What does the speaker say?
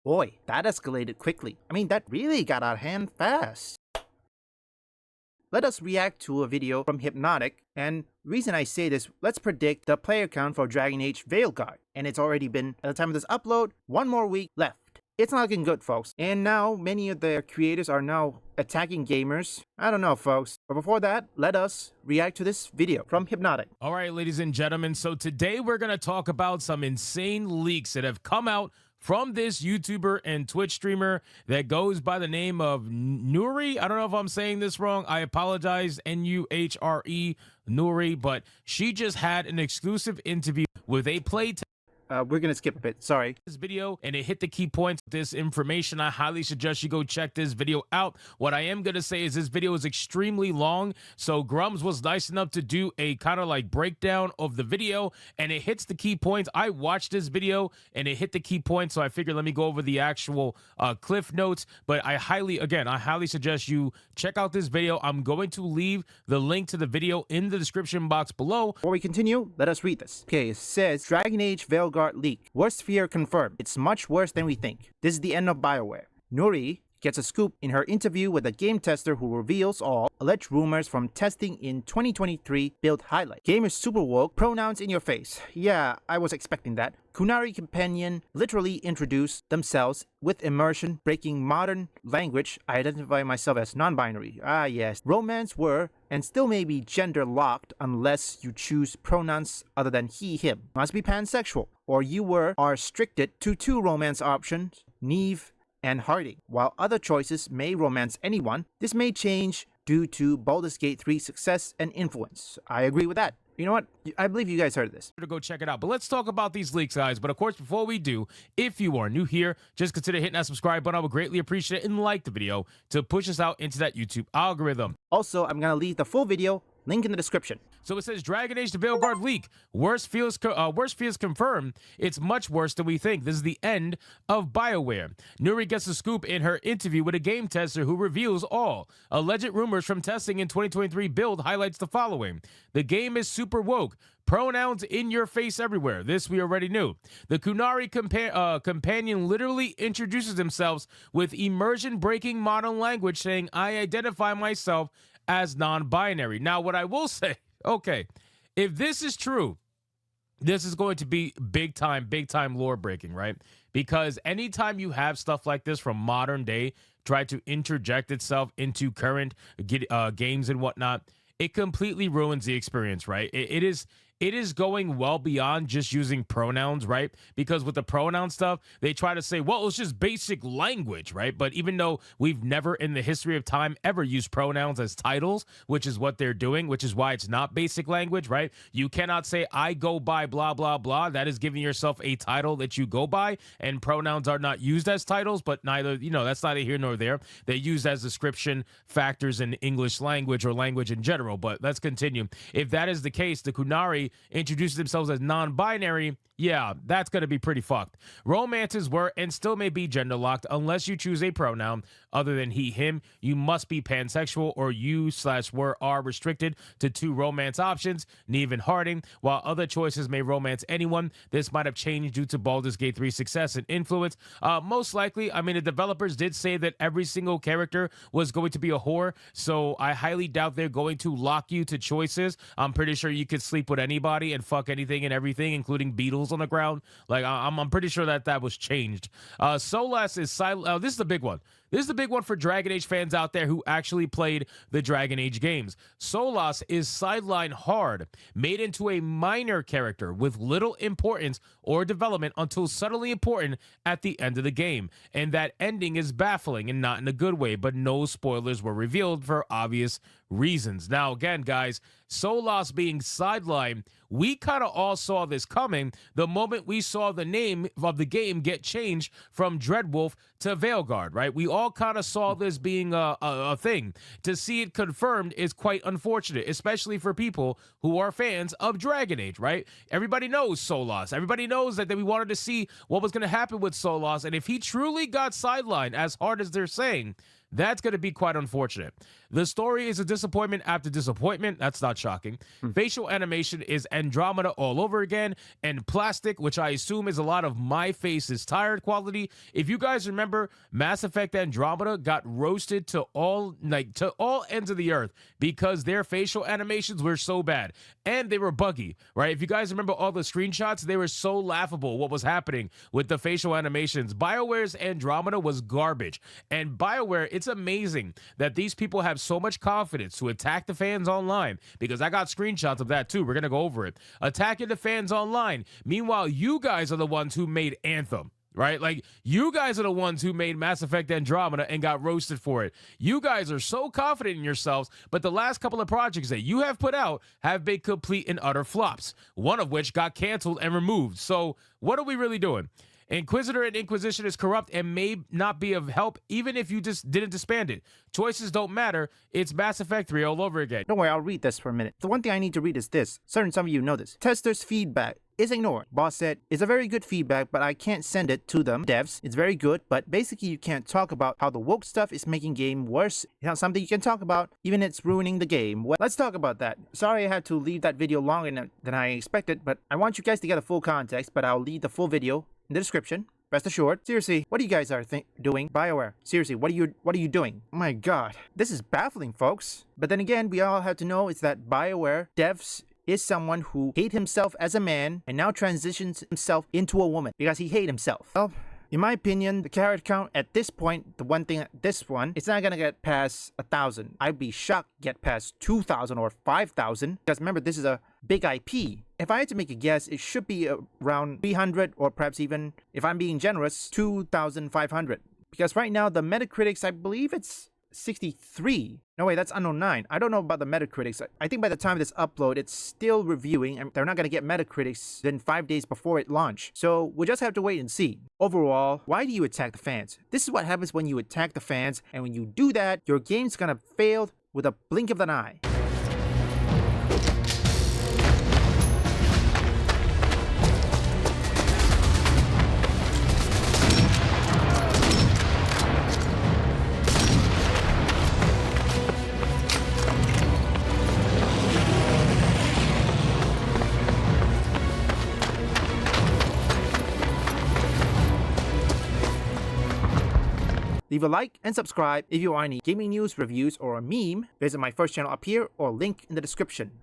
Boy, that escalated quickly. I mean, that really got out of hand fast. Let us react to a video from Hypnotic, and reason I say this, let's predict the player count for Dragon Age Veilguard, and it's already been, at the time of this upload, 1 more week left. It's not looking good, folks, and now many of their creators are now attacking gamers. I don't know, folks, but before that, let us react to this video from Hypnotic. All right, ladies and gentlemen, so today we're going to talk about some insane leaks that have come out from this YouTuber and Twitch streamer that goes by the name of Nuri. I don't know if I'm saying this wrong. I apologize, N-U-H-R-E, Nuri, but she just had an exclusive interview with a playtest. We're gonna skip a bit, sorry. This video, and it hit the key points of this information. I highly suggest you go check this video out. What I am gonna say is this video is extremely long, so Grums was nice enough to do a kind of like breakdown of the video, and it hits the key points. I watched this video and it hit the key points, so I figured let me go over the actual cliff notes. But I highly suggest you check out this video. I'm going to leave the link to the video in the description box below. Before we continue, let us read this. Okay, it says Dragon Age Veilguard leak. Worst fear confirmed. It's much worse than we think. This is the end of BioWare. Nuri gets a scoop in her interview with a game tester who reveals all alleged rumors from testing in 2023 build highlight. Game is super woke, pronouns in your face. Yeah, I was expecting that. Kunari Companion literally introduced themselves with immersion, breaking modern language. I identify myself as non-binary. Ah yes. Romance were and still may be gender locked unless you choose pronouns other than he, him. Must be pansexual. Or you are restricted to 2 romance options, Neve and Harding. While other choices may romance anyone, this may change due to Baldur's Gate 3's success and influence. I agree with that. You know what? I believe you guys heard this. To go check it out. But let's talk about these leaks, guys. But of course, before we do, if you are new here, just consider hitting that subscribe button. I would greatly appreciate it, and like the video to push us out into that YouTube algorithm. Also, I'm gonna leave the full video, link in the description. So it says Dragon Age the Veilguard leak. Worst fears confirmed. It's much worse than we think. This is the end of BioWare. Nuri gets a scoop in her interview with a game tester who reveals all. Alleged rumors from testing in 2023 build highlights the following. The game is super woke. Pronouns in your face everywhere. This we already knew. The Kunari companion literally introduces themselves with immersion-breaking modern language saying, I identify myself as non-binary. Now, what I will say, okay, if this is true, this is going to be big time lore breaking, right? Because anytime you have stuff like this from modern day try to interject itself into current games and whatnot, it completely ruins the experience, right? It is going well beyond just using pronouns, right? Because with the pronoun stuff, they try to say, well, it's just basic language, right? But even though we've never in the history of time ever used pronouns as titles, which is what they're doing, which is why it's not basic language, right? You cannot say, I go by blah, blah, blah. That is giving yourself a title that you go by, and pronouns are not used as titles, but neither, that's neither here nor there. They're used as description factors in English language or language in general, but let's continue. If that is the case, the Kunari introduces themselves as non-binary, yeah, that's going to be pretty fucked. Romances were and still may be gender locked unless you choose a pronoun other than he, him. You must be pansexual, or you/were are restricted to 2 romance options, Neve and Harding, while other choices may romance anyone. This might have changed due to Baldur's Gate 3 success and influence. Most likely, I mean, the developers did say that every single character was going to be a whore, so I highly doubt they're going to lock you to choices. I'm pretty sure you could sleep with anybody and fuck anything and everything, including beetles on the ground. Like, I'm pretty sure that was changed. Solas is silent. This is the big one. This is the big one for Dragon Age fans out there who actually played the Dragon Age games. Solas is sidelined hard, made into a minor character with little importance or development until suddenly important at the end of the game. And that ending is baffling and not in a good way, but no spoilers were revealed for obvious reasons. Now, again, guys, Solas being sidelined, we kind of all saw this coming the moment we saw the name of the game get changed from Dreadwolf to Veilguard, right? We all kind of saw this being a thing. To see it confirmed is quite unfortunate, especially for people who are fans of Dragon Age, right? Everybody knows Solas. Everybody knows that we wanted to see what was going to happen with Solas, and if he truly got sidelined as hard as they're saying, that's going to be quite unfortunate. The story is a disappointment after disappointment. That's not shocking. Facial animation is Andromeda all over again, and plastic, which I assume is a lot of my face is tired quality. If you guys remember, Mass Effect Andromeda got roasted to all ends of the earth because their facial animations were so bad and they were buggy, right? If you guys remember all the screenshots, they were so laughable what was happening with the facial animations. BioWare's Andromeda was garbage. And BioWare, it's amazing that these people have so much confidence to attack the fans online, because I got screenshots of that too. We're going to go over it. Attacking the fans online. Meanwhile, you guys are the ones who made Anthem. Right? Like, you guys are the ones who made Mass Effect Andromeda and got roasted for it. You guys are so confident in yourselves, but the last couple of projects that you have put out have been complete and utter flops, one of which got canceled and removed. So what are we really doing? Inquisitor and Inquisition is corrupt and may not be of help even if you just didn't disband it. Choices don't matter. It's Mass Effect 3 all over again. Don't worry, I'll read this for a minute. The one thing I need to read is this. Certain some of you know this. Testers' feedback is ignored. Boss said, it's a very good feedback, but I can't send it to them. Devs, it's very good, but basically you can't talk about how the woke stuff is making game worse. It's not something you can talk about, even it's ruining the game. Well, let's talk about that. Sorry I had to leave that video longer than I expected, but I want you guys to get a full context, but I'll leave the full video in the description. Rest assured. Seriously, what do you guys are doing? BioWare. Seriously, what are you doing? Oh my god. This is baffling, folks. But then again, we all have to know is that BioWare devs is someone who hates himself as a man and now transitions himself into a woman because he hates himself. Well, in my opinion, the character count at this point, the one thing, this one, it's not gonna get past 1,000. I'd be shocked to get past 2,000 or 5,000 because remember, this is a big IP. If I had to make a guess, it should be around 300 or perhaps even, if I'm being generous, 2,500. Because right now, the Metacritics, I believe it's 63. No, wait, that's Unknown 9. I don't know about the Metacritics. I think by the time of this upload, it's still reviewing, and they're not going to get Metacritics then 5 days before it launched. So we'll just have to wait and see. Overall, why do you attack the fans? This is what happens when you attack the fans, and when you do that, your game's going to fail with a blink of an eye. Leave a like and subscribe if you want any gaming news, reviews, or a meme. Visit my first channel up here or link in the description.